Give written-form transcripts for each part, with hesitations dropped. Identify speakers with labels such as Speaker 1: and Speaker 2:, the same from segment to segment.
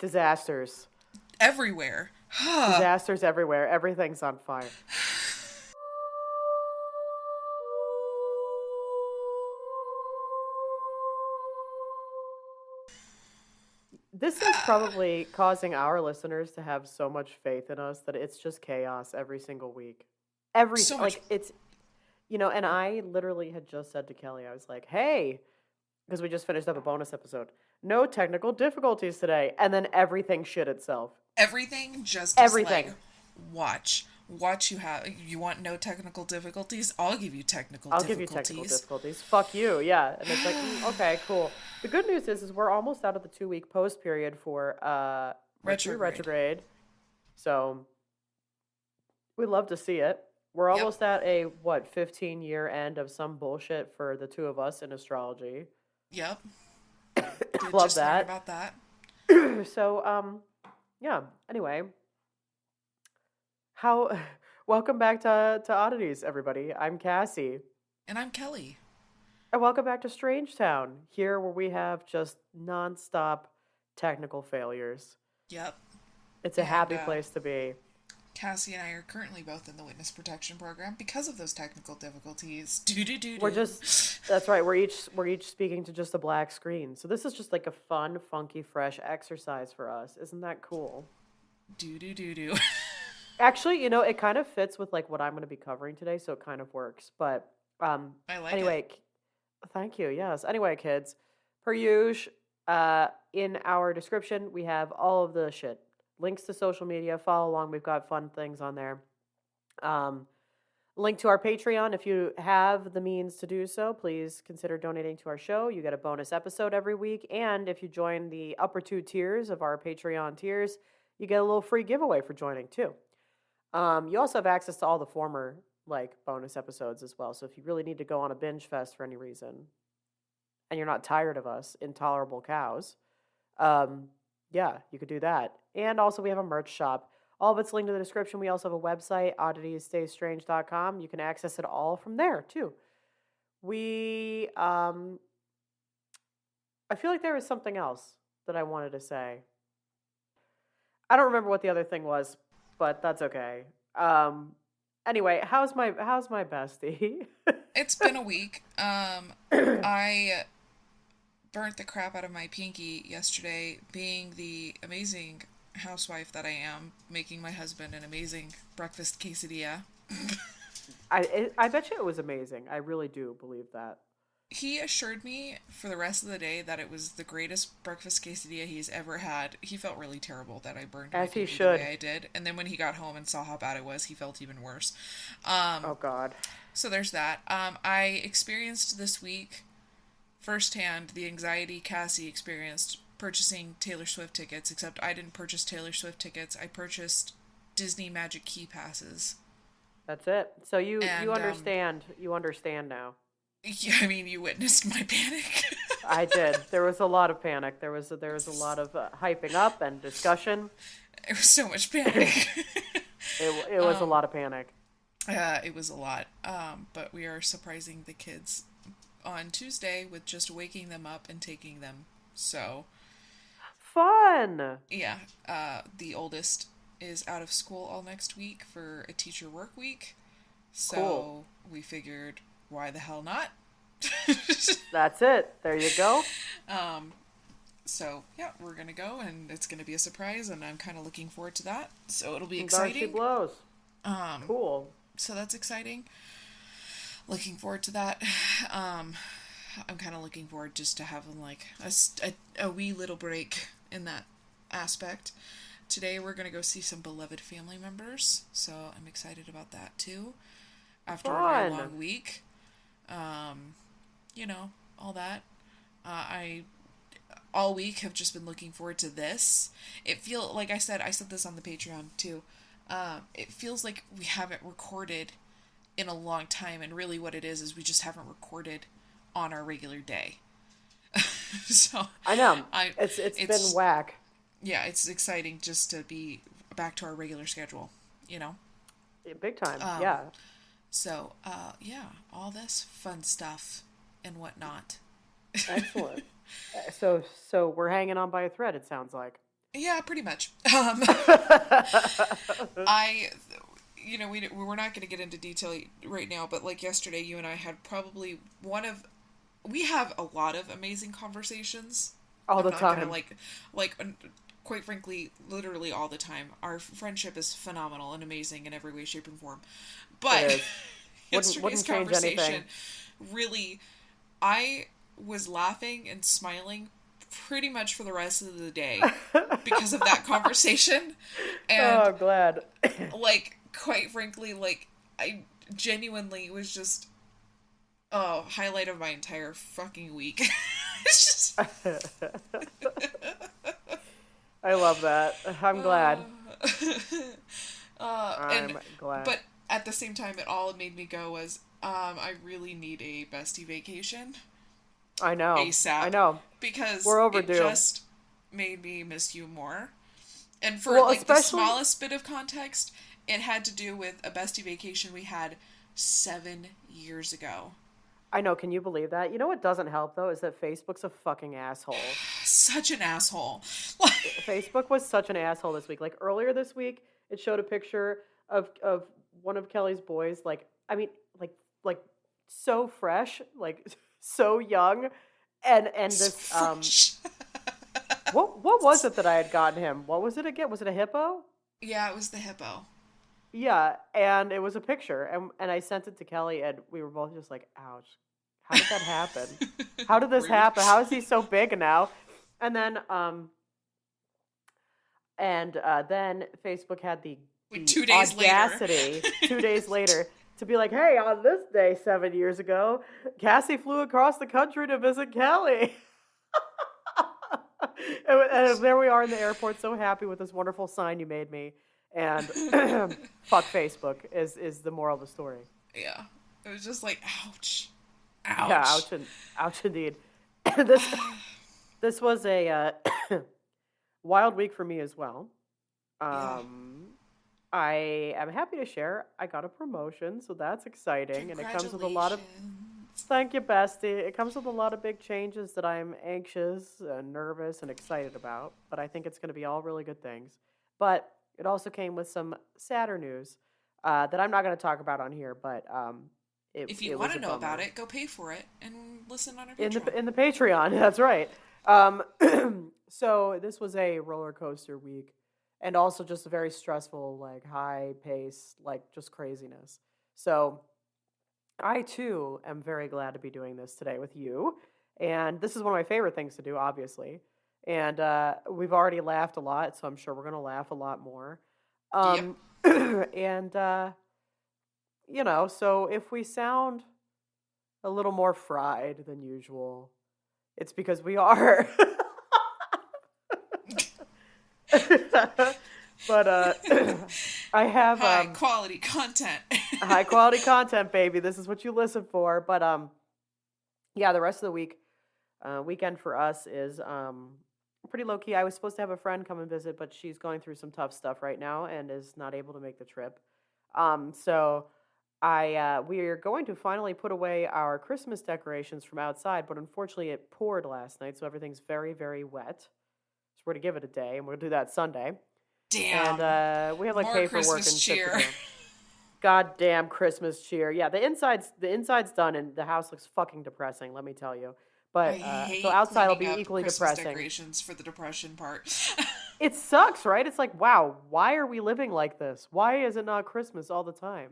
Speaker 1: Disasters.
Speaker 2: Everywhere.
Speaker 1: Disasters everywhere. Everything's on fire. This is probably causing our listeners to have so much faith in us that it's just chaos every single week.
Speaker 2: So much.
Speaker 1: It's, and I literally had just said to Kelly, I was like, hey, because we just finished up a bonus episode, no technical difficulties today. And then everything shit itself.
Speaker 2: Everything just is like,
Speaker 1: Everything.
Speaker 2: watch. You want no technical difficulties? I'll give you technical
Speaker 1: I'll give you technical
Speaker 2: difficulties.
Speaker 1: difficulties. Fuck you. Yeah. And it's like, okay, cool. The good news is we're almost out of the 2 week post period for Mercury retrograde. So we love to see it. We're
Speaker 2: Yep.
Speaker 1: almost at a 15-year end of some bullshit for the two of us in astrology.
Speaker 2: Yep. Did
Speaker 1: Love
Speaker 2: just learn
Speaker 1: that.
Speaker 2: about that.
Speaker 1: So yeah. Anyway, how welcome back to Oddities, everybody. I'm Cassie.
Speaker 2: And I'm Kelly.
Speaker 1: And welcome back to Strange Town, here where we have just nonstop technical failures.
Speaker 2: Yep.
Speaker 1: It's a happy place to be.
Speaker 2: Cassie and I are currently both in the witness protection program because of those technical difficulties.
Speaker 1: We're just that's right. We're each speaking to just a black screen. So this is just like a fun, funky, fresh exercise for us. Isn't that cool?
Speaker 2: Do.
Speaker 1: Actually, it kind of fits with like what I'm going to be covering today, so it kind of works. But
Speaker 2: I like
Speaker 1: anyway,
Speaker 2: it.
Speaker 1: Thank you. Yes. Anyway, kids, per usual, in our description we have all of the shit. Links to social media. Follow along. We've got fun things on there. Link to our Patreon. If you have the means to do so, please consider donating to our show. You get a bonus episode every week. And if you join the upper 2 tiers of our Patreon tiers, you get a little free giveaway for joining too. You also have access to all the former bonus episodes as well. So if you really need to go on a binge fest for any reason and you're not tired of us, intolerable cows, yeah, you could do that. And also we have a merch shop. All of it's linked in the description. We also have a website, odditiesstaystrange.com. You can access it all from there too. We, I feel like there was something else that I wanted to say. I don't remember what the other thing was, but that's okay. Anyway, how's my bestie?
Speaker 2: It's been a week. I burnt the crap out of my pinky yesterday, being the amazing housewife that I am, making my husband an amazing breakfast quesadilla.
Speaker 1: I bet you it was amazing. I really do believe that.
Speaker 2: He assured me for the rest of the day that it was the greatest breakfast quesadilla he's ever had. He felt really terrible that I burned my pinky the way I did. And then when he got home and saw how bad it was, he felt even worse.
Speaker 1: Oh, God.
Speaker 2: So there's that. I experienced this week firsthand the anxiety Cassie experienced purchasing Taylor Swift tickets, except I didn't purchase Taylor Swift tickets. I purchased Disney Magic Key passes.
Speaker 1: That's it. So you understand. You understand now.
Speaker 2: Yeah, I mean, you witnessed my panic.
Speaker 1: I did. There was a lot of panic. There was a lot of hyping up and discussion.
Speaker 2: It was so much panic.
Speaker 1: It was a lot of panic.
Speaker 2: It was a lot. But we are surprising the kids on Tuesday with just waking them up and taking them. So
Speaker 1: fun.
Speaker 2: Yeah. The oldest is out of school all next week for a teacher work week. So cool. We figured, why the hell not?
Speaker 1: That's it. There you go.
Speaker 2: So yeah, we're gonna go, and it's gonna be a surprise, and I'm kind of looking forward to that. So it'll be exciting.
Speaker 1: Darcy blows. Cool.
Speaker 2: So that's exciting. Looking forward to that. I'm kind of looking forward just to having like a wee little break in that aspect. Today we're gonna go see some beloved family members, so I'm excited about that too. After a very long week. All that. I all week have just been looking forward to this. Like I said this on the Patreon too. It feels like we haven't recorded in a long time, and really what it is we just haven't recorded on our regular day. So
Speaker 1: I know. It's been whack.
Speaker 2: Yeah, it's exciting just to be back to our regular schedule, Yeah,
Speaker 1: big time. Yeah.
Speaker 2: So, yeah, all this fun stuff and whatnot.
Speaker 1: Excellent. So we're hanging on by a thread, it sounds like.
Speaker 2: Yeah, pretty much. I, we're not going to get into detail right now, but like yesterday, you and I had probably we have a lot of amazing conversations.
Speaker 1: All
Speaker 2: I'm
Speaker 1: the
Speaker 2: not gonna
Speaker 1: time.
Speaker 2: like, quite frankly, literally all the time. Our friendship is phenomenal and amazing in every way, shape, and form.
Speaker 1: It
Speaker 2: But
Speaker 1: is.
Speaker 2: yesterday's
Speaker 1: Wouldn't change anything.
Speaker 2: conversation really, I was laughing and smiling pretty much for the rest of the day because of that conversation.
Speaker 1: Oh,
Speaker 2: And
Speaker 1: I'm glad.
Speaker 2: like, quite frankly, like, I genuinely was just, oh, highlight of my entire fucking week. It's just
Speaker 1: I love that. I'm glad.
Speaker 2: and
Speaker 1: I'm glad.
Speaker 2: but at the same time, it all made me go was, I really need a bestie vacation
Speaker 1: I know. I
Speaker 2: ASAP
Speaker 1: know.
Speaker 2: because
Speaker 1: We're
Speaker 2: it
Speaker 1: overdue.
Speaker 2: just made me miss you more. And for
Speaker 1: Well,
Speaker 2: like the
Speaker 1: especially
Speaker 2: smallest bit of context, it had to do with a bestie vacation we had 7 years ago.
Speaker 1: I know, can you believe that? You know what doesn't help though is that Facebook's a fucking asshole.
Speaker 2: Such an asshole.
Speaker 1: Facebook was such an asshole this week. Like earlier this week, it showed a picture of one of Kelly's boys. Like I mean, like so fresh, like so young, and
Speaker 2: So
Speaker 1: this
Speaker 2: fresh.
Speaker 1: what was it that I had gotten him? What was it again? Was it a hippo?
Speaker 2: Yeah, it was the hippo.
Speaker 1: Yeah, and it was a picture, and I sent it to Kelly, and we were both just like, "Ouch! How did that happen? How did this
Speaker 2: Rude.
Speaker 1: happen? How is he so big now?" And then Facebook had
Speaker 2: Like
Speaker 1: the
Speaker 2: 2 days later.
Speaker 1: audacity 2 days later to be like, "Hey, on this day 7 years ago, Cassie flew across the country to visit Kelly." And there we are in the airport, so happy with this wonderful sign you made me. And fuck Facebook is the moral of the story.
Speaker 2: Yeah. It was just like, ouch.
Speaker 1: Yeah,
Speaker 2: Ouch.
Speaker 1: ouch indeed. this this was a wild week for me as well.
Speaker 2: Yeah.
Speaker 1: Um, I am happy to share I got a promotion, so that's exciting, and it comes with a lot of
Speaker 2: Congratulations.
Speaker 1: thank you, bestie. It comes with a lot of big changes that I'm anxious and nervous and excited about, but I think it's going to be all really good things. But it also came with some sadder news that I'm not going to talk about on here, but
Speaker 2: If you
Speaker 1: it
Speaker 2: want
Speaker 1: was
Speaker 2: to
Speaker 1: a
Speaker 2: know about
Speaker 1: bummer
Speaker 2: it, go pay for it and listen on our Patreon.
Speaker 1: in the Patreon. That's right. Um, so this was a roller coaster week, and also just a very stressful, like high pace, like just craziness. So I too am very glad to be doing this today with you. And this is one of my favorite things to do, obviously. And we've already laughed a lot, so I'm sure we're going to laugh a lot more.
Speaker 2: Yep.
Speaker 1: And, so if we sound a little more fried than usual, it's because we are. But I have
Speaker 2: High quality content.
Speaker 1: high quality content, baby. This is what you listen for. But yeah, the rest of the weekend for us is pretty low key. I was supposed to have a friend come and visit, but she's going through some tough stuff right now and is not able to make the trip. So I we are going to finally put away our Christmas decorations from outside, but unfortunately it poured last night, so everything's very very wet. So we're gonna give it a day, and we'll do that Sunday. And
Speaker 2: Damn.
Speaker 1: we have like
Speaker 2: More
Speaker 1: paperwork
Speaker 2: Christmas
Speaker 1: and shit to
Speaker 2: cheer.
Speaker 1: do. Goddamn Christmas cheer. Yeah, the inside's done and the house looks fucking depressing, let me tell you.
Speaker 2: I
Speaker 1: But so
Speaker 2: hate
Speaker 1: outside will
Speaker 2: cleaning
Speaker 1: be
Speaker 2: up
Speaker 1: equally
Speaker 2: Christmas
Speaker 1: depressing.
Speaker 2: decorations for the depression part.
Speaker 1: It sucks, right? It's like, wow, why are we living like this? Why is it not Christmas all the time?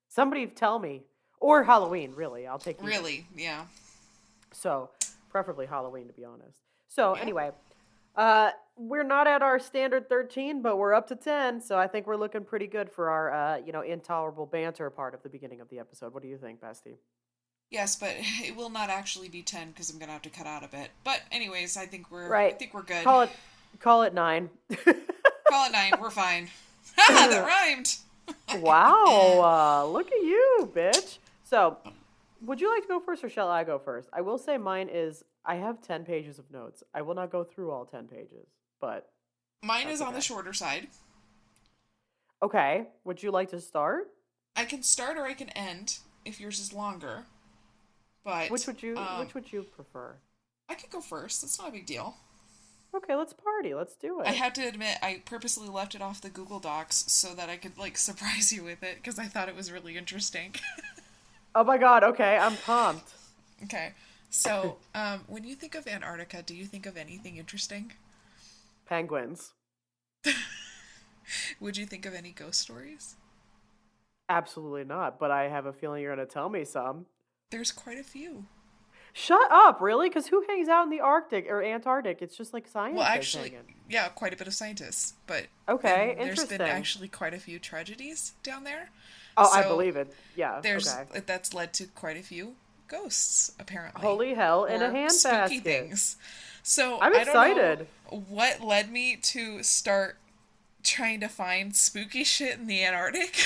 Speaker 1: Somebody tell me. Or Halloween, really. I'll take either.
Speaker 2: Really, yeah.
Speaker 1: So, preferably Halloween to be honest. So,
Speaker 2: Yeah.
Speaker 1: anyway, we're not at our standard 13, but we're up to 10, so I think we're looking pretty good for our intolerable banter part of the beginning of the episode. What do you think, Bestie?
Speaker 2: Yes, but it will not actually be 10 because I'm gonna have to cut out a bit. But anyways, I
Speaker 1: Right.
Speaker 2: think we're good.
Speaker 1: Call it 9.
Speaker 2: Call it 9. We're fine. Haha, that rhymed.
Speaker 1: Wow, look at you, bitch. So, would you like to go first or shall I go first? I will say mine is I have 10 pages of notes. I will not go through all 10 pages, but
Speaker 2: Mine is
Speaker 1: that's
Speaker 2: on the
Speaker 1: okay.
Speaker 2: shorter side.
Speaker 1: Okay, would you like to start?
Speaker 2: I can start or I can end if yours is longer. But
Speaker 1: Which would you prefer?
Speaker 2: I could go first. That's not a big deal.
Speaker 1: Okay, let's party. Let's do
Speaker 2: I
Speaker 1: it.
Speaker 2: have to admit, I purposely left it off the Google Docs so that I could like surprise you with it because I thought it was really interesting.
Speaker 1: Oh my god, okay, I'm pumped.
Speaker 2: Okay, so when you think of Antarctica, do you think of anything interesting?
Speaker 1: Penguins.
Speaker 2: Would you think of any ghost stories?
Speaker 1: Absolutely not, but I have a feeling you're going to tell me some.
Speaker 2: There's quite a few.
Speaker 1: Shut up, really? Because who hangs out in the Arctic or Antarctic? It's just like
Speaker 2: Well,
Speaker 1: scientists
Speaker 2: actually,
Speaker 1: hanging.
Speaker 2: yeah, quite a bit of scientists, but
Speaker 1: Okay,
Speaker 2: and there's been
Speaker 1: interesting.
Speaker 2: actually quite a few tragedies down there.
Speaker 1: Oh, I
Speaker 2: So
Speaker 1: believe it. Yeah,
Speaker 2: there's
Speaker 1: okay.
Speaker 2: that's led to quite a few ghosts apparently
Speaker 1: Holy hell in a
Speaker 2: or spooky
Speaker 1: handbasket.
Speaker 2: things. So
Speaker 1: I'm
Speaker 2: I don't know
Speaker 1: excited.
Speaker 2: what led me to start trying to find spooky shit in the Antarctic.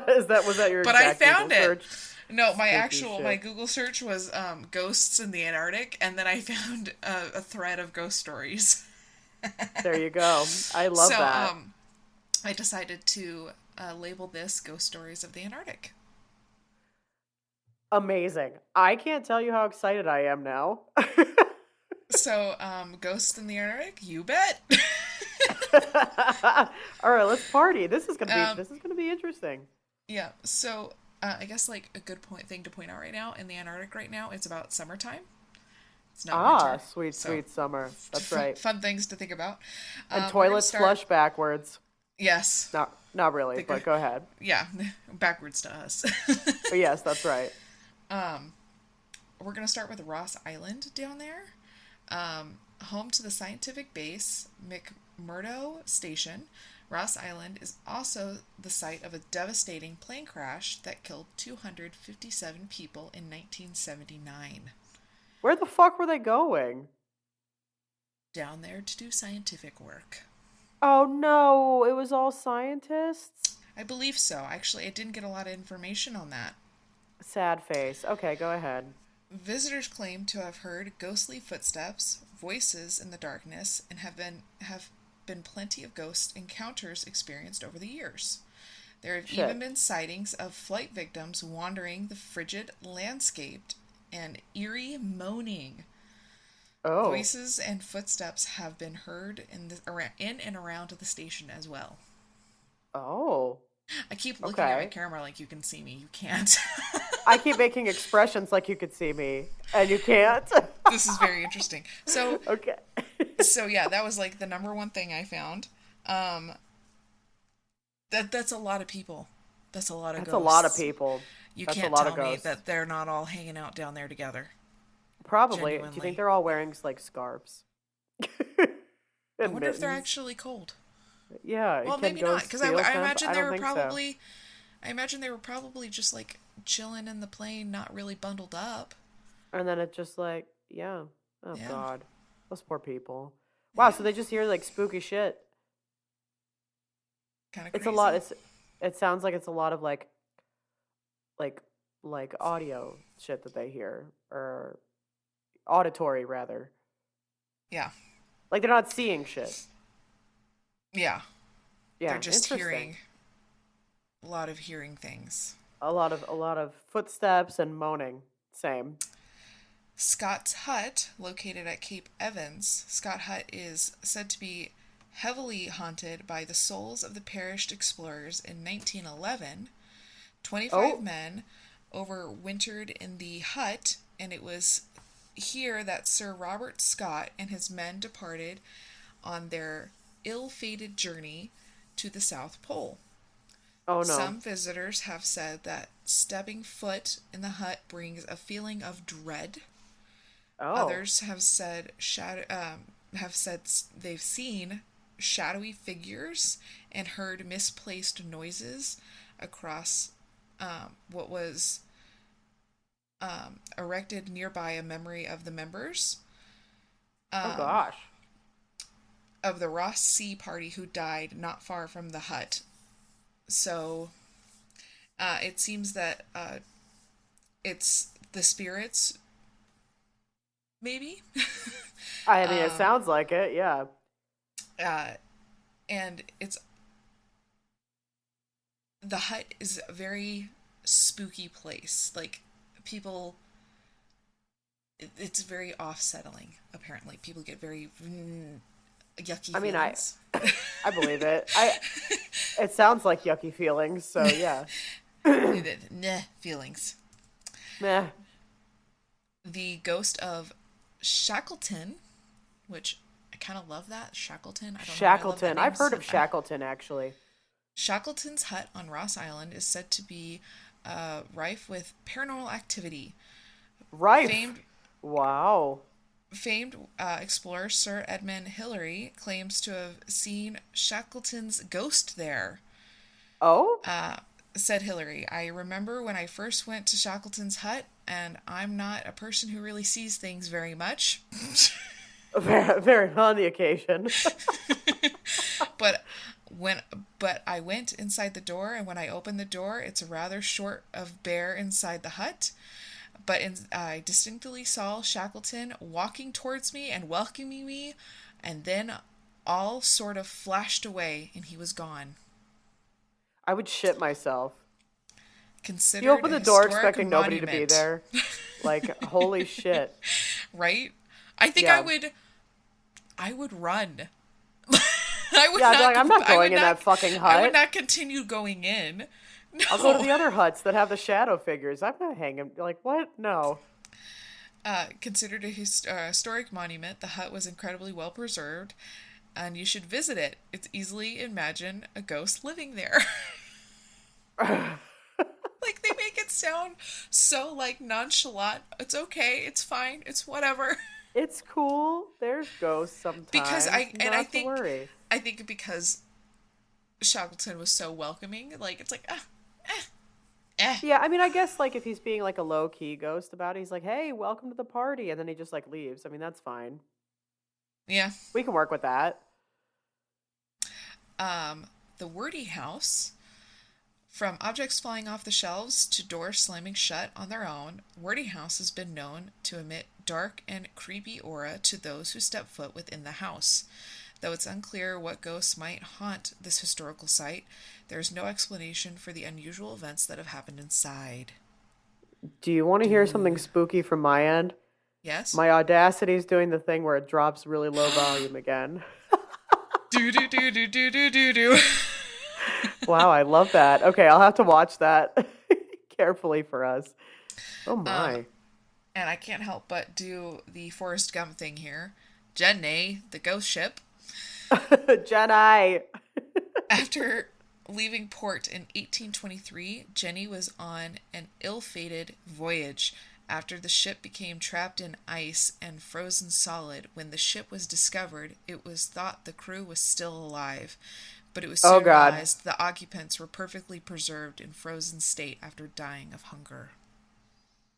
Speaker 1: Was that your
Speaker 2: But I
Speaker 1: exact Google
Speaker 2: found it.
Speaker 1: search?
Speaker 2: No,
Speaker 1: Spooky
Speaker 2: my
Speaker 1: shit.
Speaker 2: Google search was ghosts in the Antarctic, and then I found a thread of ghost stories.
Speaker 1: There you go. I love
Speaker 2: So
Speaker 1: that.
Speaker 2: I decided to label this "Ghost Stories of the Antarctic."
Speaker 1: Amazing. I can't tell you how excited I am now.
Speaker 2: So ghosts in the Antarctic, you bet.
Speaker 1: All right, let's party.
Speaker 2: um,
Speaker 1: This is gonna be interesting.
Speaker 2: yeah. So I guess like a good point thing to point out right now in the Antarctic right now, it's about summertime. It's not
Speaker 1: Ah,
Speaker 2: winter,
Speaker 1: sweet,
Speaker 2: so
Speaker 1: sweet summer. That's right.
Speaker 2: fun things to think about.
Speaker 1: And
Speaker 2: We're gonna
Speaker 1: toilets
Speaker 2: start.
Speaker 1: flush backwards.
Speaker 2: Yes,
Speaker 1: Not really,
Speaker 2: they go.
Speaker 1: but go ahead.
Speaker 2: Yeah, backwards to us.
Speaker 1: But yes, that's right.
Speaker 2: We're gonna start with Ross Island down there, home to the scientific base McMurdo Station. Ross Island is also the site of a devastating plane crash that killed 257 people in 1979.
Speaker 1: Where the fuck were they going?
Speaker 2: Down there to do scientific work.
Speaker 1: Oh no, it was all scientists?
Speaker 2: I believe so. Actually, I didn't get a lot of information on that.
Speaker 1: Sad face. Okay, go ahead.
Speaker 2: Visitors claim to have heard ghostly footsteps, voices in the darkness, and have been plenty of ghost encounters experienced over the years. There have even
Speaker 1: Shit.
Speaker 2: been sightings of flight victims wandering the frigid landscape and eerie moaning.
Speaker 1: Oh.
Speaker 2: Voices and footsteps have been heard in and around the station as well.
Speaker 1: Oh.
Speaker 2: I keep looking at my
Speaker 1: Okay.
Speaker 2: camera like you can see me. You can't.
Speaker 1: I keep making expressions like you could see me, and you can't.
Speaker 2: This is very interesting. So
Speaker 1: Okay.
Speaker 2: so yeah, that was like the number one thing I found. Um, that's a lot of people. That's a lot of
Speaker 1: That's a lot of
Speaker 2: ghosts.
Speaker 1: people.
Speaker 2: You
Speaker 1: That's a
Speaker 2: can't
Speaker 1: lot of
Speaker 2: tell me
Speaker 1: ghosts.
Speaker 2: that they're not all hanging out down there together.
Speaker 1: Probably. Do you think
Speaker 2: Genuinely.
Speaker 1: they're all wearing like scarves?
Speaker 2: I
Speaker 1: And
Speaker 2: wonder if they're
Speaker 1: mittens?
Speaker 2: actually cold.
Speaker 1: Yeah,
Speaker 2: Well,
Speaker 1: can
Speaker 2: maybe not,
Speaker 1: ghosts
Speaker 2: because
Speaker 1: feel
Speaker 2: I
Speaker 1: scent?
Speaker 2: imagine
Speaker 1: I
Speaker 2: they
Speaker 1: don't
Speaker 2: were
Speaker 1: think so.
Speaker 2: probably, I imagine they were probably just like chilling in the plane, not really bundled up.
Speaker 1: And then it's just like, yeah. Oh
Speaker 2: Yeah,
Speaker 1: God. Those poor people. Wow,
Speaker 2: yeah,
Speaker 1: so they just hear like spooky shit.
Speaker 2: kind of
Speaker 1: It's a lot.
Speaker 2: crazy.
Speaker 1: It sounds like it's a lot of like like audio shit that they hear or auditory rather.
Speaker 2: Yeah,
Speaker 1: Like they're not seeing shit.
Speaker 2: yeah. They're
Speaker 1: Yeah,
Speaker 2: just
Speaker 1: interesting.
Speaker 2: hearing a lot of hearing things.
Speaker 1: A lot of footsteps and moaning. Same.
Speaker 2: Scott's Hut, located at Cape Evans, Scott Hut is said to be heavily haunted by the souls of the perished explorers in 1911. 25
Speaker 1: Oh,
Speaker 2: men overwintered in the hut, and it was here that Sir Robert Scott and his men departed on their ill fated journey to the South Pole.
Speaker 1: oh no.
Speaker 2: Some visitors have said that stepping foot in the hut brings a feeling of dread.
Speaker 1: Oh.
Speaker 2: Others have said they've seen shadowy figures and heard misplaced noises across what was erected nearby a memory of the members
Speaker 1: Oh
Speaker 2: um,
Speaker 1: gosh.
Speaker 2: of the Ross Sea party who died not far from the hut. So it seems that it's the spirits, maybe.
Speaker 1: I mean, it
Speaker 2: um,
Speaker 1: sounds like it. Yeah.
Speaker 2: uh, and it's the hut is a very spooky place. Like people, it's very off-settling. Apparently, people get very yucky
Speaker 1: I mean, I
Speaker 2: feelings.
Speaker 1: I believe it. It sounds like yucky feelings, so yeah.
Speaker 2: Nah feelings.
Speaker 1: Meh.
Speaker 2: The ghost of Shackleton, which I kind of love that Shackleton. I don't know why I love that
Speaker 1: Shackleton.
Speaker 2: name.
Speaker 1: I've heard of Shackleton actually.
Speaker 2: Shackleton's hut on Ross Island is said to be rife with paranormal activity.
Speaker 1: Rife.
Speaker 2: Famed
Speaker 1: Wow.
Speaker 2: famed explorer Sir Edmund Hillary claims to have seen Shackleton's ghost there.
Speaker 1: Oh?
Speaker 2: Said Hillary, I remember when I first went to Shackleton's hut, and I'm not a person who really sees things very much.
Speaker 1: Very, very on the occasion.
Speaker 2: but when but I went inside the door, and when I opened the door, it's rather short of bare inside the hut. But I distinctly saw Shackleton walking towards me and welcoming me, and then all sort of flashed away, and he was gone.
Speaker 1: I would shit myself. You
Speaker 2: Considered a
Speaker 1: open the door
Speaker 2: historic
Speaker 1: expecting nobody to be
Speaker 2: monument,
Speaker 1: there. Like, holy shit.
Speaker 2: right? I think
Speaker 1: Yeah.
Speaker 2: I would run. I would
Speaker 1: Yeah, I'd be
Speaker 2: not.
Speaker 1: like, I'm not
Speaker 2: I would
Speaker 1: going in
Speaker 2: not.
Speaker 1: that fucking
Speaker 2: I would
Speaker 1: hut.
Speaker 2: not continue going in.
Speaker 1: I'll go to
Speaker 2: No.
Speaker 1: the other huts that have the shadow figures. I'm not hanging. Like, what? No.
Speaker 2: Considered a historic monument, the hut was incredibly well preserved, and you should visit it. It's easily imagine a ghost living there. Like they make it sound so like nonchalant. It's okay. It's fine. It's whatever.
Speaker 1: It's cool. There's ghosts
Speaker 2: Because
Speaker 1: sometimes. Not to worry.
Speaker 2: I think because Shackleton was so welcoming, like it's like eh.
Speaker 1: Yeah, I mean, I guess, like, if he's being, like, a low-key ghost about it, he's like, hey, welcome to the party, and then he just, like, leaves. I mean, that's fine.
Speaker 2: Yeah.
Speaker 1: We can work with that.
Speaker 2: The Wordy House. From objects flying off the shelves to doors slamming shut on their own, Wordy House has been known to emit dark and creepy aura to those who step foot within the house. Though it's unclear what ghosts might haunt this historical site, there is no explanation for the unusual events that have happened inside.
Speaker 1: Do you want to hear something
Speaker 2: Do
Speaker 1: spooky from my end?
Speaker 2: yes?
Speaker 1: My Audacity's doing the thing where it drops really low volume again.
Speaker 2: Do do do do do do do do.
Speaker 1: Wow, I love that. Okay, I'll have to watch that carefully for us. Oh
Speaker 2: Um,
Speaker 1: my.
Speaker 2: and I can't help but do the Forrest Gump thing here. Jenny, the ghost ship,
Speaker 1: Jedi.
Speaker 2: after leaving port in 1823, Jenny was on an ill-fated voyage. After the ship became trapped in ice and frozen solid, when the ship was discovered, it was thought the crew was still alive. But it was
Speaker 1: Oh
Speaker 2: soon
Speaker 1: god.
Speaker 2: realized the occupants were perfectly preserved in frozen state after dying of hunger.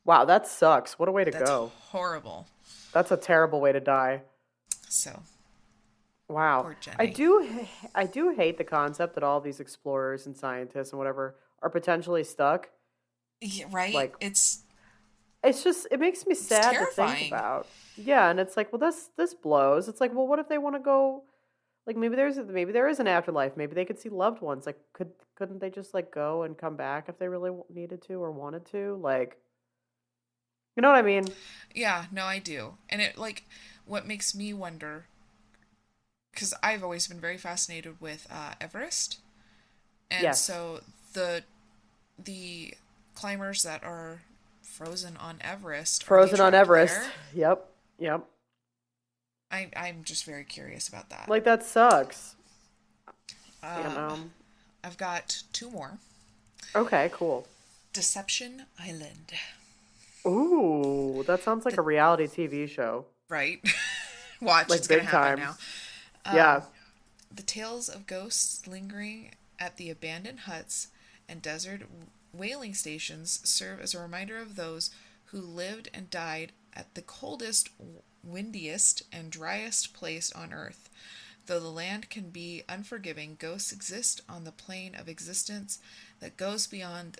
Speaker 1: Wow, that sucks. What a way to
Speaker 2: That's
Speaker 1: go.
Speaker 2: horrible.
Speaker 1: That's a terrible way to die.
Speaker 2: So,
Speaker 1: Wow.
Speaker 2: poor
Speaker 1: I
Speaker 2: Jenny.
Speaker 1: do I do hate the concept that all these explorers and scientists and whatever are potentially stuck.
Speaker 2: Yeah, right?
Speaker 1: Like, it's just it makes me
Speaker 2: It's
Speaker 1: sad to think
Speaker 2: terrifying.
Speaker 1: about. Yeah, and it's like, well, this blows. It's like, well, what if they want to go, like, maybe there is an afterlife. Maybe they could see loved ones. Like, couldn't they just, like, go and come back if they really needed to or wanted to? Like, you know what I mean?
Speaker 2: Yeah, no, I do. And it, like, what makes me wonder, because I've always been very fascinated with Everest. And
Speaker 1: Yes.
Speaker 2: so the climbers that are frozen on Everest, are they
Speaker 1: Frozen on
Speaker 2: trapped
Speaker 1: Everest.
Speaker 2: there?
Speaker 1: Yep. Yep.
Speaker 2: I'm just very curious about that.
Speaker 1: Like, that sucks. You
Speaker 2: Um,
Speaker 1: know.
Speaker 2: I've got two more.
Speaker 1: Okay, cool.
Speaker 2: Deception Island.
Speaker 1: Ooh, that sounds like
Speaker 2: The
Speaker 1: a reality TV show.
Speaker 2: right. Watch,
Speaker 1: Like,
Speaker 2: it's gonna
Speaker 1: big
Speaker 2: happen
Speaker 1: time.
Speaker 2: now.
Speaker 1: Yeah.
Speaker 2: The tales of ghosts lingering at the abandoned huts and desert whaling stations serve as a reminder of those who lived and died at the coldest, windiest, and driest place on earth. Though the land can be unforgiving, ghosts exist on the plane of existence that goes beyond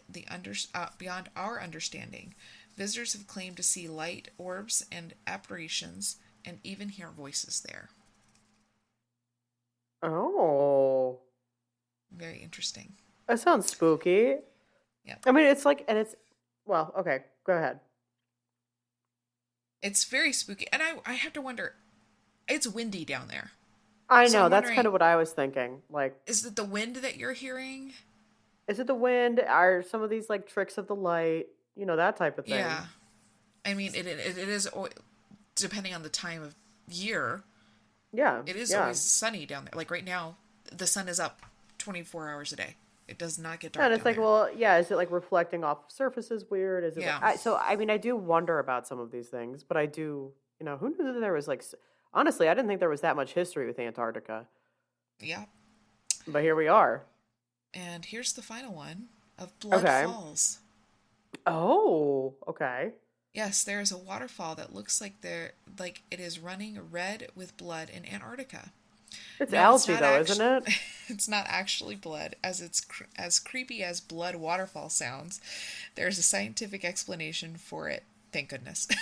Speaker 2: our understanding. Visitors have claimed to see light orbs and apparitions, and even hear voices there.
Speaker 1: Oh.
Speaker 2: Very interesting.
Speaker 1: That sounds spooky.
Speaker 2: Yeah.
Speaker 1: I mean, it's like, and it's, well, okay, go ahead.
Speaker 2: It's very spooky. And I have to wonder, it's windy down there.
Speaker 1: I
Speaker 2: So
Speaker 1: know,
Speaker 2: I'm
Speaker 1: that's kind
Speaker 2: wondering,
Speaker 1: of what I was thinking. Like,
Speaker 2: is it the wind that you're hearing?
Speaker 1: is it the wind? Are some of these like tricks of the light? That type of thing.
Speaker 2: Yeah. I mean, it is, depending on the time of year,
Speaker 1: Yeah,
Speaker 2: it is
Speaker 1: yeah.
Speaker 2: always sunny down there. Like right now, the sun is up 24 hours a day. It does not get
Speaker 1: And
Speaker 2: dark
Speaker 1: it's
Speaker 2: down
Speaker 1: like,
Speaker 2: there.
Speaker 1: well, yeah, is it like reflecting off surfaces weird? Is it like
Speaker 2: Yeah.
Speaker 1: so I mean, I do wonder about some of these things, but I do, who knew that there was like honestly, I didn't think there was that much history with Antarctica.
Speaker 2: Yeah.
Speaker 1: But here we are.
Speaker 2: And here's the final one of Blood
Speaker 1: Okay.
Speaker 2: Falls.
Speaker 1: Oh, okay.
Speaker 2: Yes, there is a waterfall that looks like it is running red with blood in Antarctica.
Speaker 1: It's
Speaker 2: No, it's
Speaker 1: algae
Speaker 2: not
Speaker 1: though, isn't it?
Speaker 2: it's not actually blood, as as creepy as blood waterfall sounds. There's a scientific explanation for it. Thank goodness.
Speaker 1: There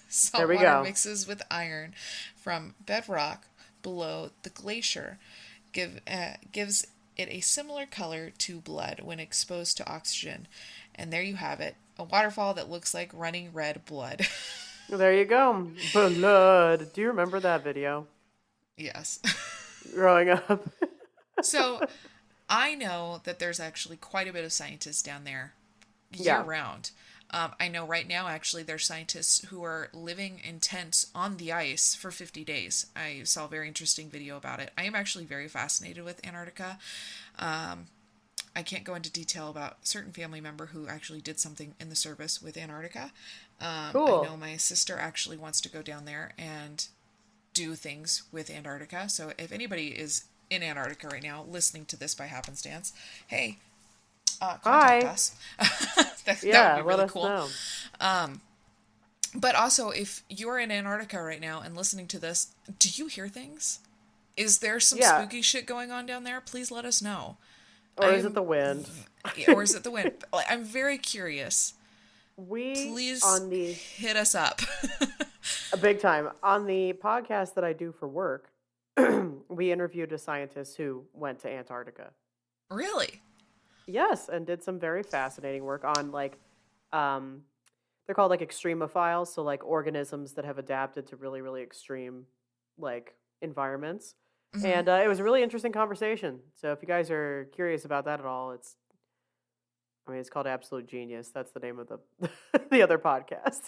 Speaker 2: Salt
Speaker 1: we
Speaker 2: water
Speaker 1: go.
Speaker 2: mixes with iron from bedrock below the glacier, gives it a similar color to blood when exposed to oxygen. And there you have it, a waterfall that looks like running red blood.
Speaker 1: There you go. Blood. Do you remember that video
Speaker 2: Yes.
Speaker 1: growing up?
Speaker 2: So I know that there's actually quite a bit of scientists down there year
Speaker 1: Yeah.
Speaker 2: round. I know right now, actually, there's scientists who are living in tents on the ice for 50 days. I saw a very interesting video about it. I am actually very fascinated with Antarctica. I can't go into detail about a certain family member who actually did something in the service with Antarctica. I
Speaker 1: Cool.
Speaker 2: know my sister actually wants to go down there and do things with Antarctica. So if anybody is in Antarctica right now listening to this by happenstance, hey, contact
Speaker 1: Hi.
Speaker 2: us. That would
Speaker 1: Yeah,
Speaker 2: be
Speaker 1: let
Speaker 2: really
Speaker 1: us
Speaker 2: cool.
Speaker 1: know.
Speaker 2: But also, if you're in Antarctica right now and listening to this, do you hear things? Is there some
Speaker 1: Yeah.
Speaker 2: spooky shit going on down there? Please let us know.
Speaker 1: Or
Speaker 2: I
Speaker 1: is it
Speaker 2: am,
Speaker 1: the wind?
Speaker 2: or is it the wind? I'm very curious.
Speaker 1: We
Speaker 2: Please
Speaker 1: on the
Speaker 2: hit us up.
Speaker 1: a big time on the podcast that I do for work, we interviewed a scientist who went to Antarctica.
Speaker 2: Really?
Speaker 1: Yes, and did some very fascinating work on like um they're called like extremophiles, so like organisms that have adapted to really really extreme like environments.
Speaker 2: Hmm.
Speaker 1: And it was a really interesting conversation. So if you guys are curious about that at all, it's called Absolute Genius. That's the name of the the other podcast.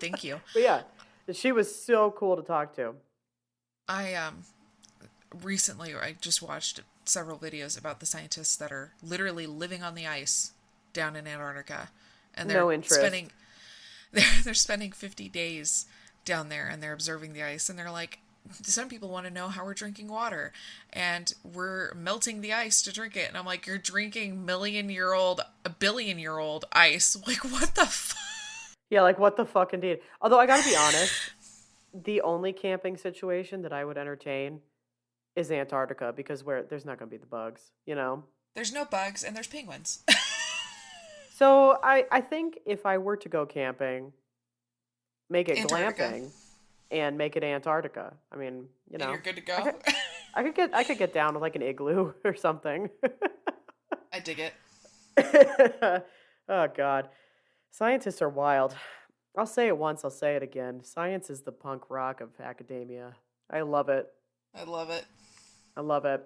Speaker 2: Thank you.
Speaker 1: But yeah, she was so cool to talk to.
Speaker 2: I recently I just watched several videos about the scientists that are literally living on the ice down in Antarctica, and
Speaker 1: No interest.
Speaker 2: they're spending 50 days down there, and they're observing the ice, and they're like, some people want to know how we're drinking water, and we're melting the ice to drink it, and I'm like, you're drinking a billion year old ice. Like, what the fuck?
Speaker 1: Yeah, like what the fuck indeed. Although I gotta be honest, the only camping situation that I would entertain is Antarctica because where there's not gonna be the bugs.
Speaker 2: There's no bugs, and there's penguins.
Speaker 1: So I think if I were to go camping, make it
Speaker 2: Antarctica.
Speaker 1: glamping and make it Antarctica. I mean,
Speaker 2: And you're good to
Speaker 1: I
Speaker 2: go.
Speaker 1: could I could get down with like an igloo or something.
Speaker 2: I dig it.
Speaker 1: Oh God. Scientists are wild. I'll say it once, I'll say it again. Science is the punk rock of academia. I love it.
Speaker 2: I love it.
Speaker 1: I love it.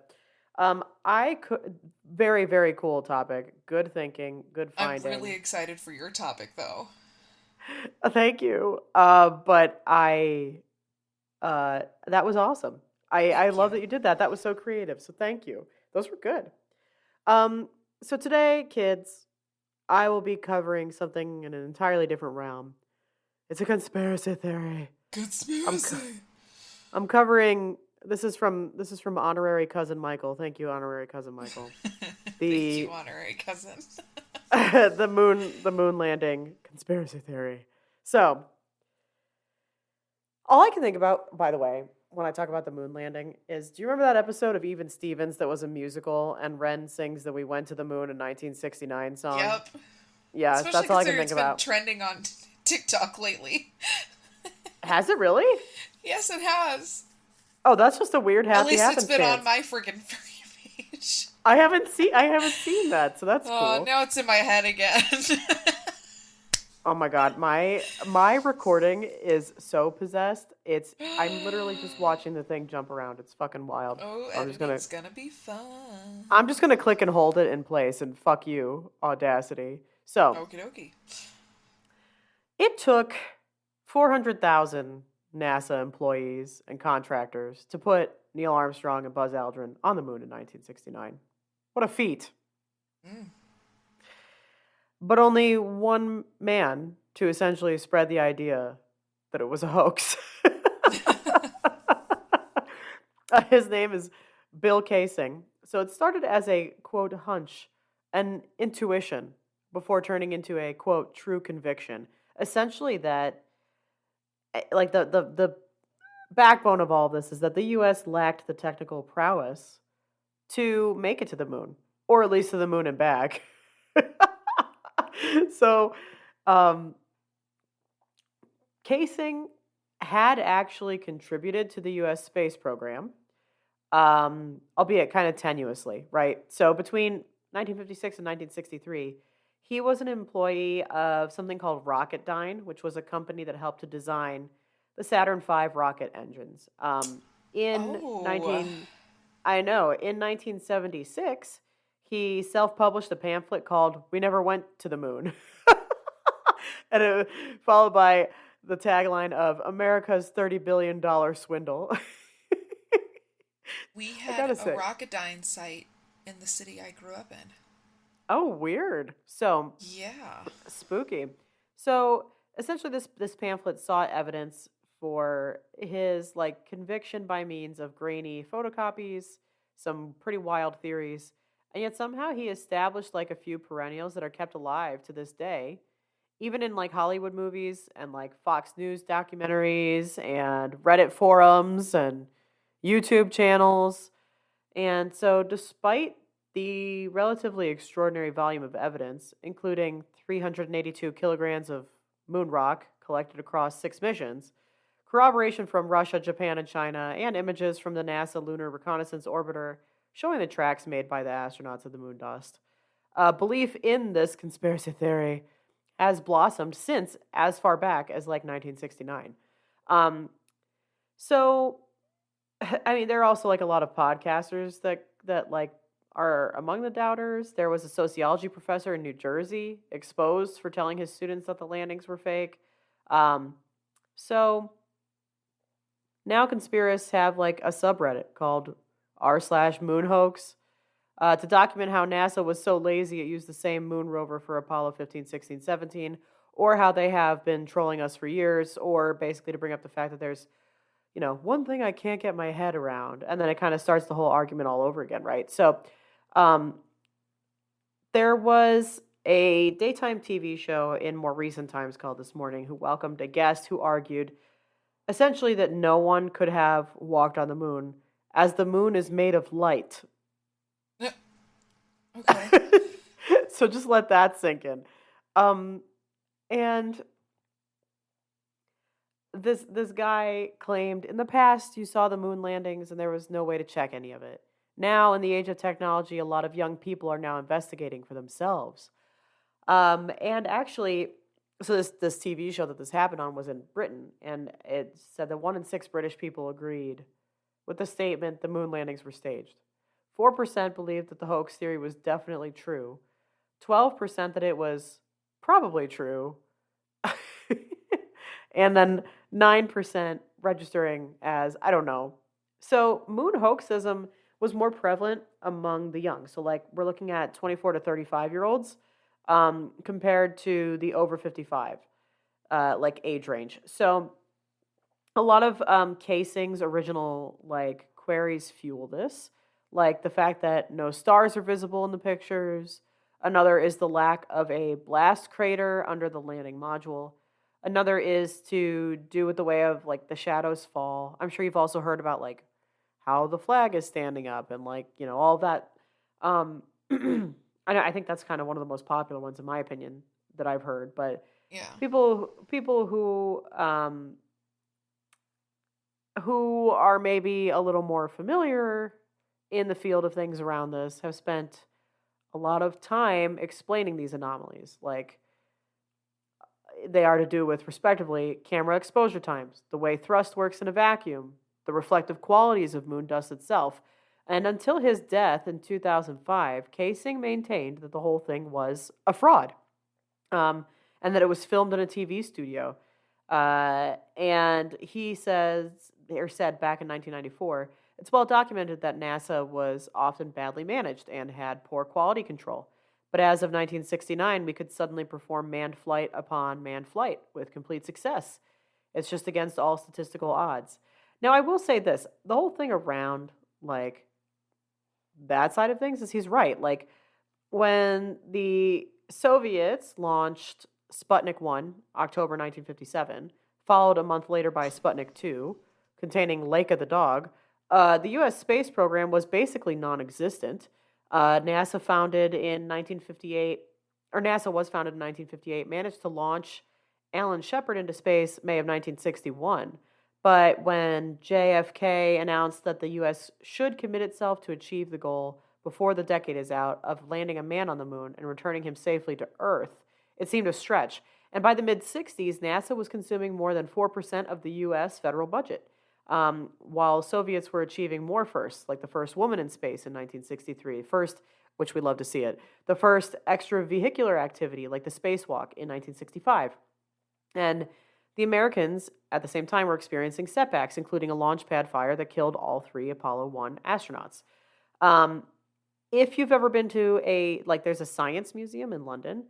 Speaker 1: I could very, very cool topic. Good thinking, good
Speaker 2: I'm really
Speaker 1: finding.
Speaker 2: excited for your topic, though.
Speaker 1: Thank you. But that was awesome. I
Speaker 2: Thank
Speaker 1: love
Speaker 2: you.
Speaker 1: that you did that. That was so creative. So thank you. Those were good. Um, so today, kids, I will be covering something in an entirely different realm. It's a conspiracy theory. I'm co-
Speaker 2: Conspiracy.
Speaker 1: I'm covering this is from honorary cousin Michael. Thank you, honorary cousin Michael.
Speaker 2: Thank you,
Speaker 1: The
Speaker 2: honorary cousin.
Speaker 1: the moon landing conspiracy theory. So all I can think about, by the way, when I talk about the moon landing is, do you remember that episode of Even Stevens that was a musical and Ren sings the "We Went to the Moon in 1969" song?
Speaker 2: Yep.
Speaker 1: Yes,
Speaker 2: Especially
Speaker 1: that's all I can
Speaker 2: considering
Speaker 1: think
Speaker 2: it's been
Speaker 1: about.
Speaker 2: trending on TikTok lately.
Speaker 1: Has it really?
Speaker 2: Yes, it has.
Speaker 1: Oh, that's just a weird
Speaker 2: At
Speaker 1: happy
Speaker 2: least it's been on
Speaker 1: happenstance.
Speaker 2: my friggin' furry page.
Speaker 1: I haven't seen that, so that's
Speaker 2: Oh,
Speaker 1: cool.
Speaker 2: now it's in my head again.
Speaker 1: Oh my god, my recording is so possessed. I'm literally just watching the thing jump around. It's fucking wild.
Speaker 2: Oh,
Speaker 1: So
Speaker 2: editing's gonna be fun.
Speaker 1: I'm just gonna click and hold it in place and fuck you, Audacity. So
Speaker 2: Okie dokie.
Speaker 1: it took 400,000 NASA employees and contractors to put Neil Armstrong and Buzz Aldrin on the moon in 1969. What a feat!
Speaker 2: Mm.
Speaker 1: But only one man to essentially spread the idea that it was a hoax. His name is Bill Casing. So it started as a quote hunch, an intuition, before turning into a quote true conviction. Essentially, that like the backbone of all this is that the U.S. lacked the technical prowess to make it to the moon, or at least to the moon and back. so, um, Casing had actually contributed to the U.S. space program, albeit kind of tenuously, right? So between 1956 and 1963, he was an employee of something called Rocketdyne, which was a company that helped to design the Saturn V rocket engines. In
Speaker 2: Oh.
Speaker 1: 19, I know, in 1976, he self-published a pamphlet called "We Never Went to the Moon," and followed by the tagline of "America's $30 billion swindle."
Speaker 2: We
Speaker 1: I
Speaker 2: had
Speaker 1: gotta
Speaker 2: a
Speaker 1: say,
Speaker 2: Rocketdyne site in the city I grew up in.
Speaker 1: oh, weird. So
Speaker 2: Yeah.
Speaker 1: spooky. So essentially, this pamphlet sought evidence for his like conviction by means of grainy photocopies, some pretty wild theories, and yet somehow he established like a few perennials that are kept alive to this day, even in like Hollywood movies and like Fox News documentaries and Reddit forums and YouTube channels. And so, despite the relatively extraordinary volume of evidence, including 382 kilograms of moon rock collected across 6 missions, corroboration from Russia, Japan, and China, and images from the NASA Lunar Reconnaissance Orbiter showing the tracks made by the astronauts of the moon dust, belief in this conspiracy theory has blossomed since as far back as like 1969. Um, so I mean, there are also like a lot of podcasters that like are among the doubters. There was a sociology professor in New Jersey exposed for telling his students that the landings were fake. Um, so now conspiracists have like a subreddit called r/moon hoax to document how NASA was so lazy it used the same moon rover for Apollo 15, 16, 17, or how they have been trolling us for years, or basically to bring up the fact that there's one thing I can't get my head around, and then it kind of starts the whole argument all over again, right? So, um, there was a daytime TV show in more recent times called This Morning who welcomed a guest who argued essentially that no one could have walked on the moon as the moon is made of light.
Speaker 2: Okay.
Speaker 1: So just let that sink in. Um, and this guy claimed in the past you saw the moon landings and there was no way to check any of it. Now, in the age of technology, a lot of young people are now investigating for themselves. And actually, so this TV show that this happened on was in Britain, and it said that 1 in 6 British people agreed with the statement the moon landings were staged. 4% believed that the hoax theory was definitely true. 12% that it was probably true, and then 9% registering as I don't know. So moon hoaxism was more prevalent among the young. So like we're looking at 24 to 35-year-olds compared to the over 55 like age range. So a lot of Casing's original like queries fuel this, like the fact that no stars are visible in the pictures. Another is the lack of a blast crater under the landing module. Another is to do with the way of like the shadows fall. I'm sure you've also heard about like how the flag is standing up and like all that. Um, I think that's kind of one of the most popular ones in my opinion that I've heard. But
Speaker 2: Yeah.
Speaker 1: people who are maybe a little more familiar in the field of things around this have spent a lot of time explaining these anomalies. Like They are to do with, respectively, camera exposure times, the way thrust works in a vacuum, the reflective qualities of moon dust itself. And until his death in 2005, Casing maintained that the whole thing was a fraud, and that it was filmed in a TV studio. And he says, or said back in 1994, it's well documented that NASA was often badly managed and had poor quality control. But as of 1969, we could suddenly perform manned flight upon manned flight with complete success. It's just against all statistical odds. Now, I will say this, the whole thing around, like, that side of things is he's right. Like, when the Soviets launched Sputnik 1, October 1957, followed a month later by Sputnik 2, containing Laika the dog, the U.S. space program was basically non existent. NASA founded in 1958, or NASA was founded in 1958, managed to launch Alan Shepard into space May of 1961. But when JFK announced that the U.S. should commit itself to achieve the goal before the decade is out of landing a man on the moon and returning him safely to Earth, it seemed a stretch. And by the mid 60s, NASA was consuming more than 4% of the U.S. federal budget, while Soviets were achieving more firsts, like the first woman in space in 1963, first, which we love to see it, the first extravehicular activity, like the spacewalk in 1965. And the Americans, at the same time, were experiencing setbacks, including a launch pad fire that killed all three Apollo 1 astronauts. Um, if you've ever been to there's a science museum in London,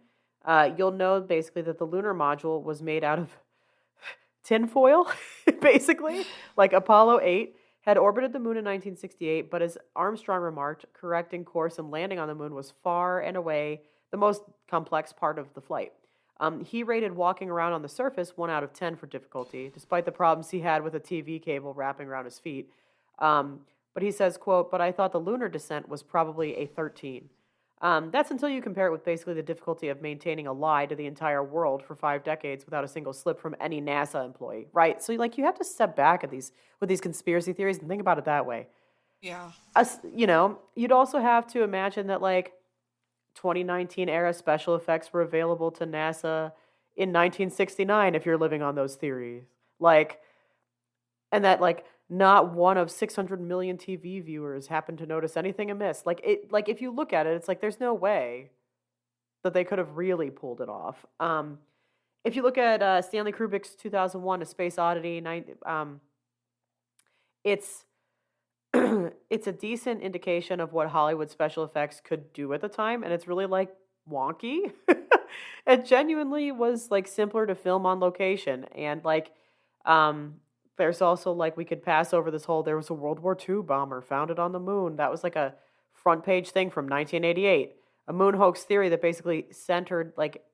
Speaker 1: you'll know basically that the lunar module was made out of tinfoil, basically. Like Apollo 8 had orbited the moon in 1968, but as Armstrong remarked, correcting course and landing on the moon was far and away the most complex part of the flight. He rated walking around on the surface 1 out of 10 for difficulty, despite the problems he had with a TV cable wrapping around his feet. But he says, quote, but I thought the lunar descent was probably a 13. That's until you compare it with basically the difficulty of maintaining a lie to the entire world for 5 decades without a single slip from any NASA employee, right? So, like, you have to step back at with these conspiracy theories and think about it that way.
Speaker 2: Yeah.
Speaker 1: You'd also have to imagine that, like, 2019 era special effects were available to NASA in 1969 if you're living on those theories. Like, and that, like, not one of 600 million TV viewers happened to notice anything amiss. Like if you look at it, it's like there's no way that they could have really pulled it off. If you look at Stanley Kubrick's 2001: A Space Oddity, it's it's a decent indication of what Hollywood special effects could do at the time, and it's really like wonky. It genuinely was like simpler to film on location, and like there's also, like, we could pass over this whole, there was a World War II bomber founded on the moon. That was like a front page thing from 1988. A moon hoax theory that basically centered, like,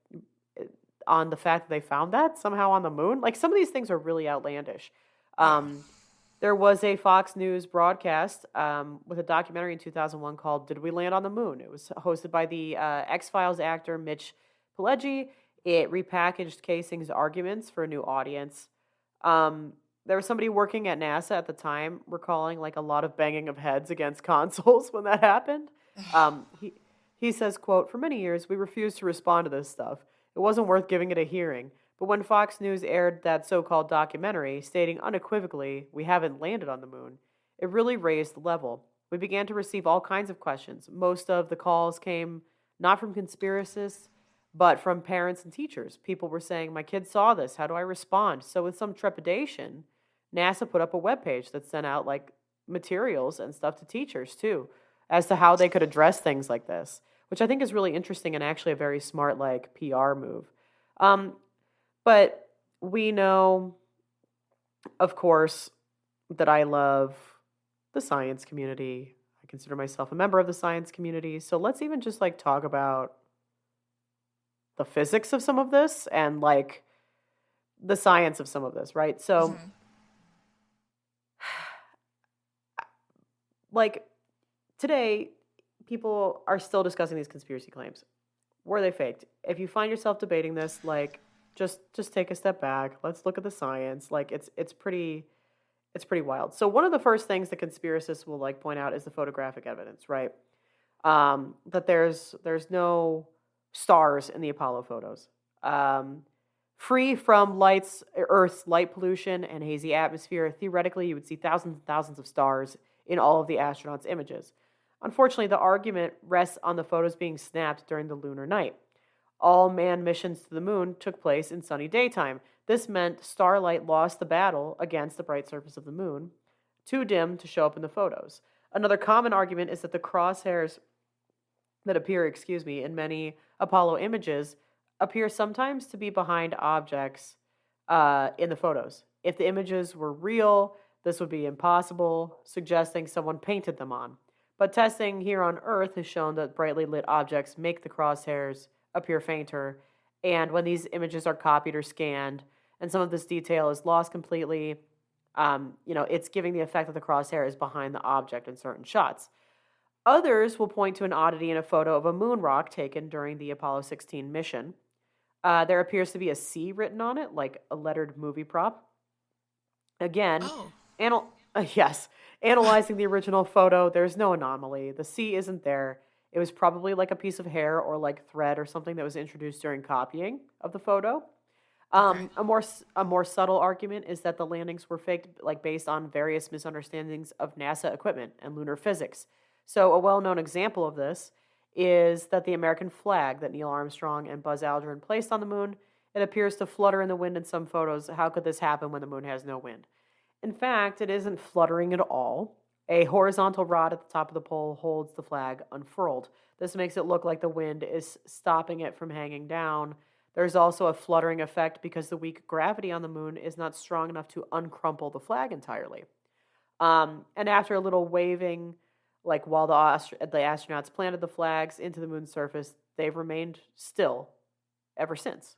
Speaker 1: on the fact that they found that somehow on the moon. Like, some of these things are really outlandish. There was a Fox News broadcast with a documentary in 2001 called Did We Land on the Moon? It was hosted by the X-Files actor Mitch Pileggi. It repackaged Casing's arguments for a new audience. There was somebody working at NASA at the time recalling like a lot of banging of heads against consoles when that happened. He says, quote, for many years, we refused to respond to this stuff. It wasn't worth giving it a hearing. But when Fox News aired that so-called documentary, stating unequivocally, we haven't landed on the moon, it really raised the level. We began to receive all kinds of questions. Most of the calls came not from conspiracists, but from parents and teachers. People were saying, my kid saw this. How do I respond? So with some trepidation, NASA put up a webpage that sent out like materials and stuff to teachers too, as to how they could address things like this, which I think is really interesting and actually a very smart like PR move. But we know, of course, that I love the science community. I consider myself a member of the science community. So let's even just like talk about the physics of some of this and like the science of some of this, right? So like today, people are still discussing these conspiracy claims. Were they faked? If you find yourself debating this, like just take a step back. Let's look at the science. Like it's pretty wild. So one of the first things that conspiracists will like point out is the photographic evidence, right? That there's no stars in the Apollo photos. Free from Earth's light pollution and hazy atmosphere, theoretically, you would see thousands and thousands of stars in all of the astronauts' images. Unfortunately, the argument rests on the photos being snapped during the lunar night. All manned missions to the moon took place in sunny daytime. This meant starlight lost the battle against the bright surface of the moon, too dim to show up in the photos. Another common argument is that the crosshairs that appear, in many Apollo images appear sometimes to be behind objects in the photos. If the images were real, this would be impossible, suggesting someone painted them on. But testing here on Earth has shown that brightly lit objects make the crosshairs appear fainter, and when these images are copied or scanned, and some of this detail is lost completely, it's giving the effect that the crosshair is behind the object in certain shots. Others will point to an oddity in a photo of a moon rock taken during the Apollo 16 mission. There appears to be a C written on it, like a lettered movie prop. Again,
Speaker 2: Oh.
Speaker 1: yes, analyzing the original photo, there's no anomaly. The C isn't there. It was probably like a piece of hair or like thread or something that was introduced during copying of the photo.
Speaker 2: Okay.
Speaker 1: A more subtle argument is that the landings were faked, like based on various misunderstandings of NASA equipment and lunar physics. So a well-known example of this is that the American flag that Neil Armstrong and Buzz Aldrin placed on the moon, it appears to flutter in the wind in some photos. How could this happen when the moon has no wind? In fact, it isn't fluttering at all. A horizontal rod at the top of the pole holds the flag unfurled. This makes it look like the wind is stopping it from hanging down. There's also a fluttering effect because the weak gravity on the moon is not strong enough to uncrumple the flag entirely. And after a little waving, like while the astronauts planted the flags into the moon's surface, they've remained still ever since.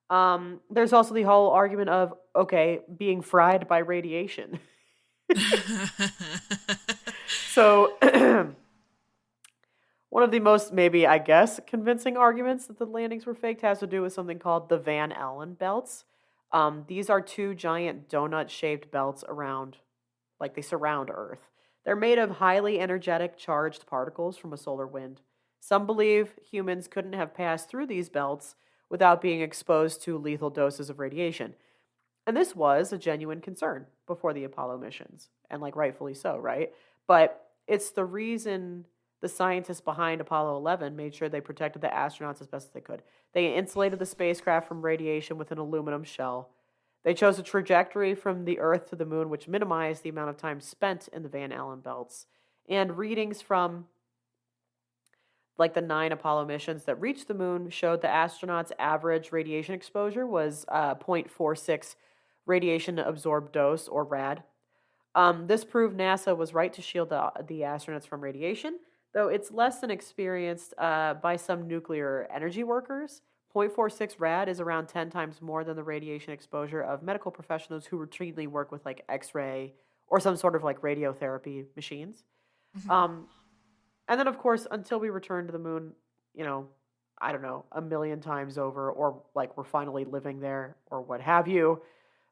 Speaker 1: There's also the whole argument of, okay, being fried by radiation. So, one of the most, maybe, I guess, convincing arguments that the landings were faked has to do with something called the Van Allen belts. These are two giant donut shaped belts around, like they surround Earth. They're made of highly energetic charged particles from a solar wind. Some believe humans couldn't have passed through these belts without being exposed to lethal doses of radiation. And this was a genuine concern before the Apollo missions, and like rightfully so, right? But it's the reason the scientists behind Apollo 11 made sure they protected the astronauts as best as they could. They insulated the spacecraft from radiation with an aluminum shell. They chose a trajectory from the Earth to the moon, which minimized the amount of time spent in the Van Allen belts. And readings from like the 9 Apollo missions that reached the moon showed the astronauts' average radiation exposure was 0.46 radiation absorbed dose, or RAD. This proved NASA was right to shield the astronauts from radiation, though it's less than experienced by some nuclear energy workers. 0.46 rad is around 10 times more than the radiation exposure of medical professionals who routinely work with like X-ray or some sort of like radiotherapy machines.
Speaker 2: Mhm.
Speaker 1: Um, and then, of course, until we return to the moon, you know, I don't know, a million times over, or like we're finally living there, or what have you,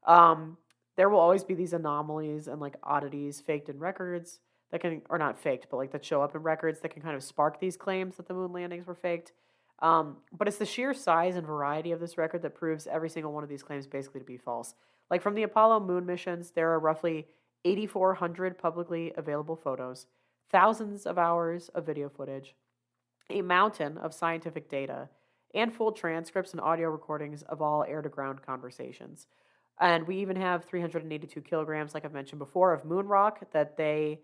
Speaker 1: um, there will always be these anomalies and like oddities faked in records that can, or not faked, but like that show up in records that can kind of spark these claims that the moon landings were faked. But it's the sheer size and variety of this record that proves every single one of these claims basically to be false. Like from the Apollo moon missions, there are roughly 8,400 publicly available photos, thousands of hours of video footage, a mountain of scientific data, and full transcripts and audio recordings of all air to ground conversations. And we even have 382 kilograms, like I've mentioned before, of moon rock that they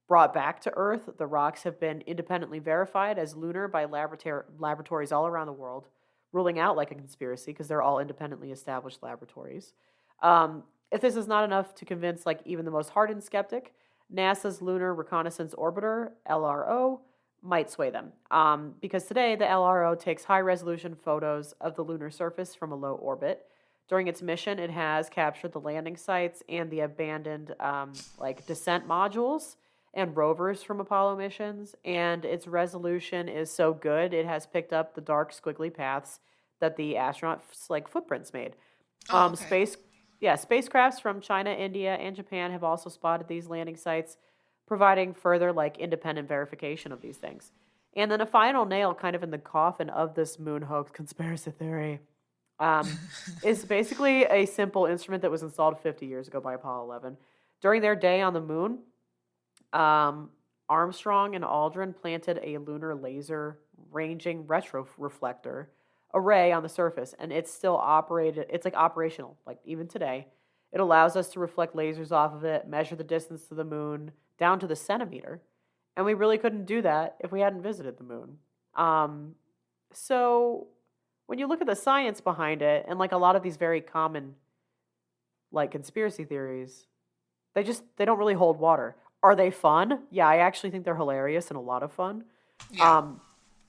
Speaker 1: brought back to Earth. The rocks have been independently verified as lunar by laboratories all around the world, ruling out like a conspiracy because they're all independently established laboratories. If this is not enough to convince like even the most hardened skeptic, NASA's Lunar Reconnaissance Orbiter (LRO) might sway them. Because today the LRO takes high resolution photos of the lunar surface from a low orbit. During its mission, it has captured the landing sites and the abandoned like descent modules and rovers from Apollo missions, and its resolution is so good it has picked up the dark squiggly paths that the astronauts like footprints made.
Speaker 2: Oh, okay.
Speaker 1: Space yeah, spacecrafts from China, India, and Japan have also spotted these landing sites, providing further like independent verification of these things. And then a final nail kind of in the coffin of this moon hoax conspiracy theory. Um, is basically a simple instrument that was installed 50 years ago by Apollo 11. During their day on the moon, um, Armstrong and Aldrin planted a lunar laser ranging retroreflector array on the surface, and it's still operated. It's like operational, like even today. It allows us to reflect lasers off of it, measure the distance to the moon down to the centimeter, and we really couldn't do that if we hadn't visited the moon. Um, so when you look at the science behind it, and like a lot of these very common like conspiracy theories, they don't really hold water. Are they fun? Yeah, I actually think they're hilarious and a lot of fun.
Speaker 2: Yeah.
Speaker 1: Um,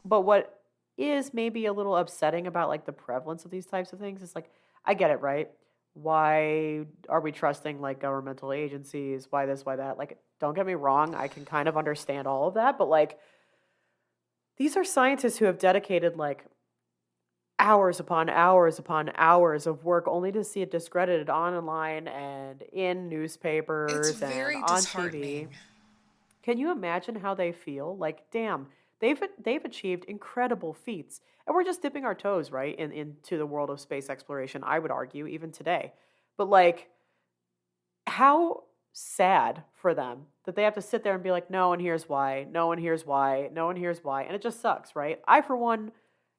Speaker 1: but what is maybe a little upsetting about like the prevalence of these types of things is like I get it, right? Why are we trusting like governmental agencies? Why this, why that? Like, don't get me wrong, I can kind of understand all of that, but like these are scientists who have dedicated like hours upon hours of work only to see it discredited online and in
Speaker 2: It's
Speaker 1: newspapers and
Speaker 2: very
Speaker 1: on TV.
Speaker 2: disheartening.
Speaker 1: Can you imagine how they feel? Like, damn, they've achieved incredible feats, and we're just dipping our toes, right, into the world of space exploration. I would argue even today, but like, how sad for them that they have to sit there and be like, no, and here's why, no, and here's why, no, and here's why, and it just sucks, right? I, for one,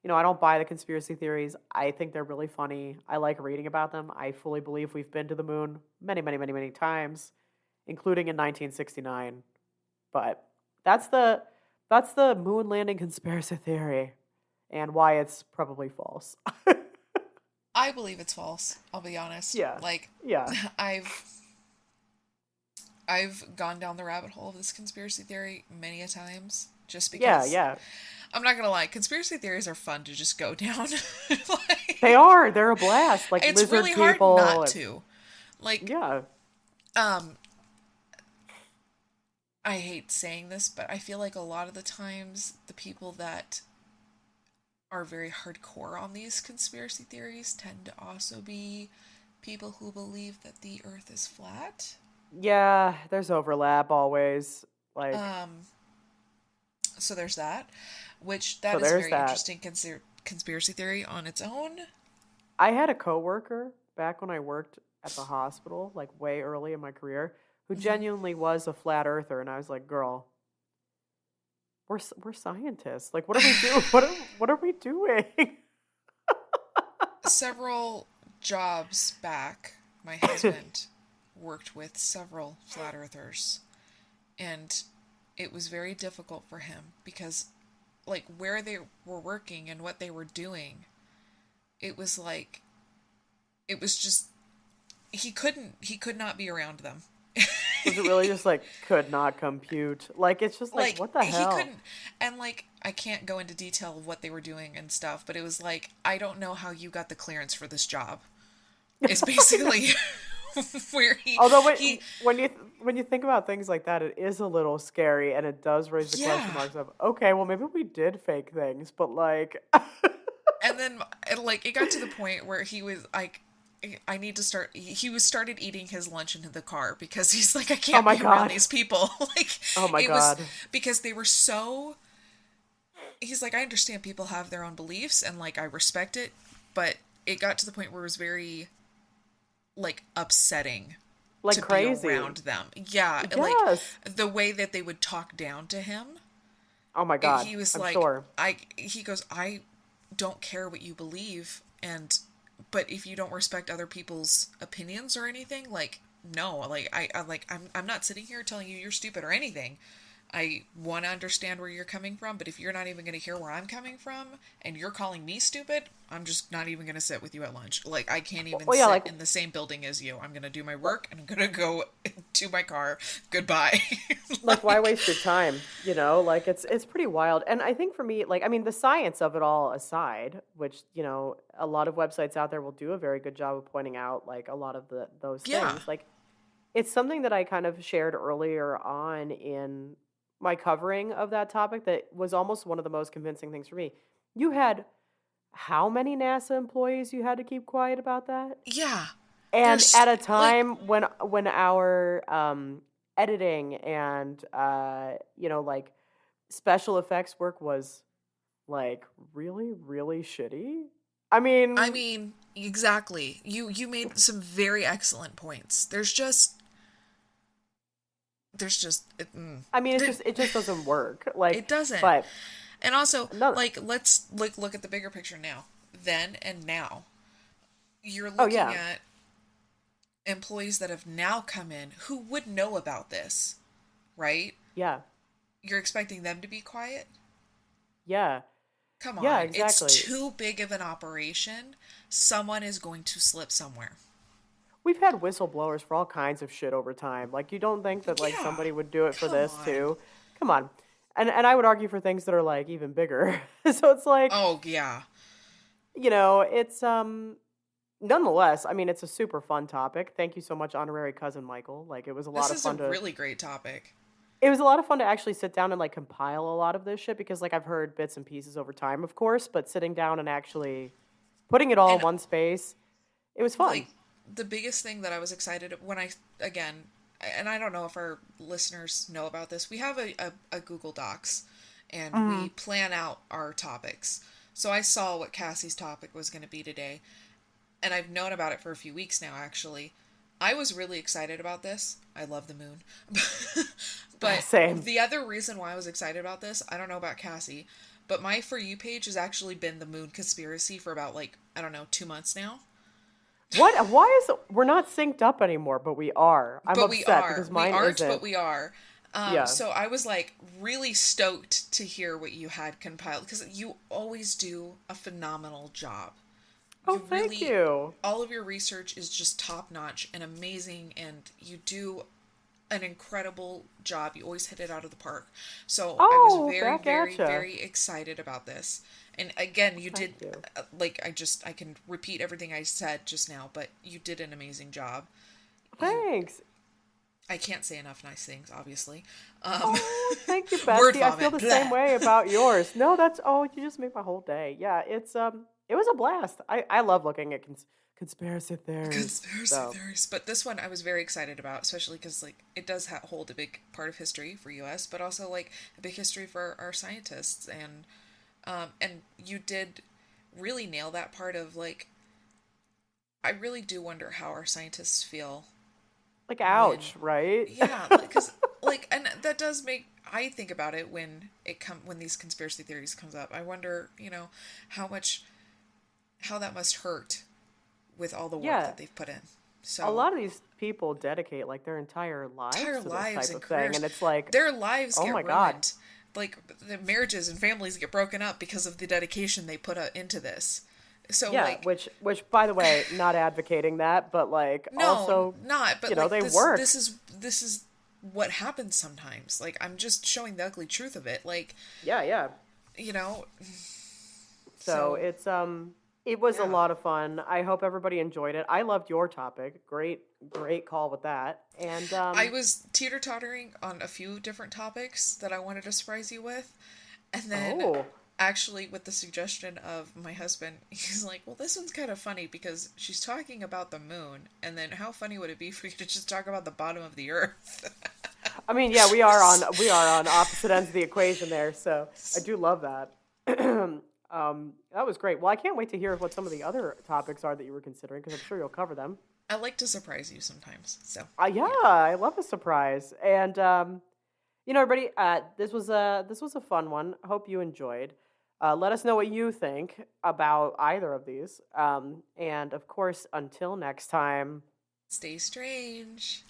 Speaker 1: I don't buy the conspiracy theories. I think they're really funny. I like reading about them. I fully believe we've been to the moon many, many, many, many times, including in 1969. But that's the that's the moon landing conspiracy theory and why it's probably false.
Speaker 2: I believe it's false. I'll be honest.
Speaker 1: Yeah.
Speaker 2: Like,
Speaker 1: Yeah.
Speaker 2: I've I've gone down the rabbit hole of this conspiracy theory many a times just
Speaker 1: Yeah,
Speaker 2: because
Speaker 1: yeah.
Speaker 2: I'm not gonna lie, conspiracy theories are fun to just go down.
Speaker 1: They
Speaker 2: Like,
Speaker 1: are. They're a blast. Like
Speaker 2: it's
Speaker 1: lizard
Speaker 2: really hard
Speaker 1: people
Speaker 2: not
Speaker 1: and
Speaker 2: to. Like,
Speaker 1: yeah.
Speaker 2: um, I hate saying this, but I feel like a lot of the times the people that are very hardcore on these conspiracy theories tend to also be people who believe that the earth is flat.
Speaker 1: Yeah, there's overlap always. Like
Speaker 2: Um, so there's that, which
Speaker 1: so
Speaker 2: that is a
Speaker 1: there's
Speaker 2: very
Speaker 1: that.
Speaker 2: interesting conspiracy theory on its own.
Speaker 1: I had a coworker back when I worked at the hospital, like way early in my career, who
Speaker 2: Hmm.
Speaker 1: genuinely was a flat earther and I was like, "Girl, we're scientists. Like what are we doing? What are we doing?"
Speaker 2: Several jobs back, my husband worked with several flat earthers, and it was very difficult for him because, like, where they were working and what they were doing, it was like, it was just, he could not be around them.
Speaker 1: Was it really just like could not compute? Like it's just like
Speaker 2: Like,
Speaker 1: what the
Speaker 2: he
Speaker 1: hell?
Speaker 2: couldn't, and like, I can't go into detail of what they were doing and stuff, but it was like, I don't know how you got the clearance for this job. Is
Speaker 1: I know.
Speaker 2: basically where
Speaker 1: Although
Speaker 2: he
Speaker 1: when you think about things like that, it is a little scary, and it does raise the question
Speaker 2: yeah.
Speaker 1: marks of okay, well maybe we did fake things, but like,
Speaker 2: And then like it got to the point where he was like, I need to start. He was started eating his lunch into the car because he's like, I
Speaker 1: oh
Speaker 2: can't
Speaker 1: my
Speaker 2: be around
Speaker 1: god,
Speaker 2: these people. Like,
Speaker 1: oh my
Speaker 2: it was
Speaker 1: god,
Speaker 2: because they were so. He's like, I understand people have their own beliefs and like I respect it, but it got to the point where it was very like upsetting
Speaker 1: like
Speaker 2: to be
Speaker 1: crazy.
Speaker 2: around them. Yeah, like
Speaker 1: Yes.
Speaker 2: the way that they would talk down to him.
Speaker 1: Oh my god,
Speaker 2: He was
Speaker 1: I'm
Speaker 2: like,
Speaker 1: sure.
Speaker 2: he goes, I don't care what you believe, and but if you don't respect other people's opinions or anything, like, no, like, I'm not sitting here telling you you're stupid or anything. I want to understand where you're coming from, but if you're not even going to hear where I'm coming from and you're calling me stupid, I'm just not even going to sit with you at lunch. Like, I can't even
Speaker 1: Well, yeah,
Speaker 2: sit in the same building as you. I'm going to do my work and I'm going to go to my car. Goodbye.
Speaker 1: like why
Speaker 2: Like,
Speaker 1: waste your time? Like it's pretty wild. And I think for me, like I mean, the science of it all aside, which a lot of websites out there will do a very good job of pointing out, like a lot of those
Speaker 2: yeah.
Speaker 1: things. Like it's something that I kind of shared earlier on in my covering of that topic that was almost one of the most convincing things for me. You had how many NASA employees you had to keep quiet about that?
Speaker 2: Yeah.
Speaker 1: And
Speaker 2: There's
Speaker 1: at a
Speaker 2: like,
Speaker 1: time when our editing and like special effects work was like really really shitty, I
Speaker 2: I
Speaker 1: mean,
Speaker 2: mean, exactly. You made some very excellent points.
Speaker 1: I mean,
Speaker 2: It,
Speaker 1: it just doesn't work. Like,
Speaker 2: it doesn't.
Speaker 1: but
Speaker 2: And also,
Speaker 1: no.
Speaker 2: like, let's look at the bigger picture now. Then and now. You're
Speaker 1: Oh
Speaker 2: looking
Speaker 1: yeah,
Speaker 2: at employees that have now come in who would know about this, right?
Speaker 1: yeah,
Speaker 2: You're expecting them to be quiet?
Speaker 1: yeah,
Speaker 2: Come
Speaker 1: yeah.
Speaker 2: on. It's
Speaker 1: Exactly.
Speaker 2: too big of an operation. Someone is going to slip somewhere.
Speaker 1: We've had whistleblowers for all kinds of shit over time. Like, you don't think that like
Speaker 2: Yeah.
Speaker 1: somebody would do it for
Speaker 2: Come
Speaker 1: this
Speaker 2: on.
Speaker 1: too? Come on. And I would argue for things that are like even bigger. So it's like,
Speaker 2: Oh, yeah.
Speaker 1: it's nonetheless, I mean, it's a super fun topic. Thank you so much, honorary cousin Michael. Like, it was a lot
Speaker 2: This
Speaker 1: of
Speaker 2: is a
Speaker 1: fun to
Speaker 2: really great topic.
Speaker 1: it was a lot of fun to actually sit down and like compile a lot of this shit because like I've heard bits and pieces over time, of course, but sitting down and actually putting it all in
Speaker 2: And
Speaker 1: one space, it was fun.
Speaker 2: like the biggest thing that I was excited when I again, and I don't know if our listeners know about this, we have a Google Docs and we
Speaker 1: Hmm.
Speaker 2: plan out our topics. So I saw what Cassie's topic was going to be today, and I've known about it for a few weeks now, actually. I was really excited about this. I love the moon. But
Speaker 1: Same.
Speaker 2: the other reason why I was excited about this, I don't know about Cassie, but my For You page has actually been the moon conspiracy for about, like, I don't know, 2 months now.
Speaker 1: What? Why is we're not synced up anymore? But we are. I'm
Speaker 2: But we
Speaker 1: upset
Speaker 2: are.
Speaker 1: because
Speaker 2: We
Speaker 1: mine
Speaker 2: aren't, but
Speaker 1: isn't.
Speaker 2: we are.
Speaker 1: Yeah.
Speaker 2: So I was like really stoked to hear what you had compiled because you always do a phenomenal job.
Speaker 1: Oh,
Speaker 2: You
Speaker 1: thank
Speaker 2: really,
Speaker 1: you.
Speaker 2: all of your research is just top notch and amazing, and you do an incredible job. You always hit it out of the park. So I was
Speaker 1: Oh,
Speaker 2: very,
Speaker 1: back
Speaker 2: very,
Speaker 1: at ya.
Speaker 2: very excited about this. And again, you
Speaker 1: Thank
Speaker 2: did,
Speaker 1: you.
Speaker 2: like, I can repeat everything I said just now, but you did an amazing job. You,
Speaker 1: Thanks.
Speaker 2: I can't say enough nice things, obviously. Um,
Speaker 1: Oh, thank you,
Speaker 2: word
Speaker 1: bestie. I feel
Speaker 2: vomit.
Speaker 1: the same
Speaker 2: Blah.
Speaker 1: way about yours. No, that's you just made my whole day. Yeah, it was a blast. I love looking at conspiracy theories.
Speaker 2: Conspiracy
Speaker 1: So,
Speaker 2: theories. But this one I was very excited about, especially because like it does hold a big part of history for U.S., but also like a big history for our scientists, and you did really nail that part of like I really do wonder how our scientists feel
Speaker 1: like,
Speaker 2: when
Speaker 1: ouch, right?
Speaker 2: yeah, like because like and that does make I think about it when these conspiracy theories comes up. I wonder, how much how that must hurt with all the work
Speaker 1: Yeah,
Speaker 2: that they've put in.
Speaker 1: a
Speaker 2: So
Speaker 1: lot of these people dedicate like their entire lives
Speaker 2: entire
Speaker 1: to this
Speaker 2: lives
Speaker 1: type
Speaker 2: and
Speaker 1: of thing,
Speaker 2: careers,
Speaker 1: and it's like,
Speaker 2: their lives
Speaker 1: oh
Speaker 2: get
Speaker 1: my god.
Speaker 2: ruined. Like the marriages and families get broken up because of the dedication they put into this. So
Speaker 1: Yeah,
Speaker 2: like
Speaker 1: which by the way, not advocating that, but like
Speaker 2: no,
Speaker 1: also,
Speaker 2: not, but like
Speaker 1: they
Speaker 2: this
Speaker 1: work.
Speaker 2: is this is what happens sometimes. Like I'm just showing the ugly truth of it. Like,
Speaker 1: Yeah, yeah.
Speaker 2: you know,
Speaker 1: So
Speaker 2: so
Speaker 1: it was a
Speaker 2: yeah.
Speaker 1: lot of fun. I hope everybody enjoyed it. I loved your topic. Great call with that. And
Speaker 2: I was teeter-tottering on a few different topics that I wanted to surprise you with. And then
Speaker 1: oh,
Speaker 2: actually with the suggestion of my husband, he's like, "Well, this one's kind of funny because she's talking about the moon, and then how funny would it be for you to just talk about the bottom of the earth?"
Speaker 1: I mean, yeah, we are on opposite ends of the equation there. So I do love that. That was great. Well, I can't wait to hear what some of the other topics are that you were considering because I'm sure you'll cover them.
Speaker 2: I like to surprise you sometimes. So,
Speaker 1: Yeah,
Speaker 2: yeah.
Speaker 1: I love a surprise. And everybody, this was a fun one. I hope you enjoyed. Let us know what you think about either of these. And of course, until next time.
Speaker 2: Stay strange.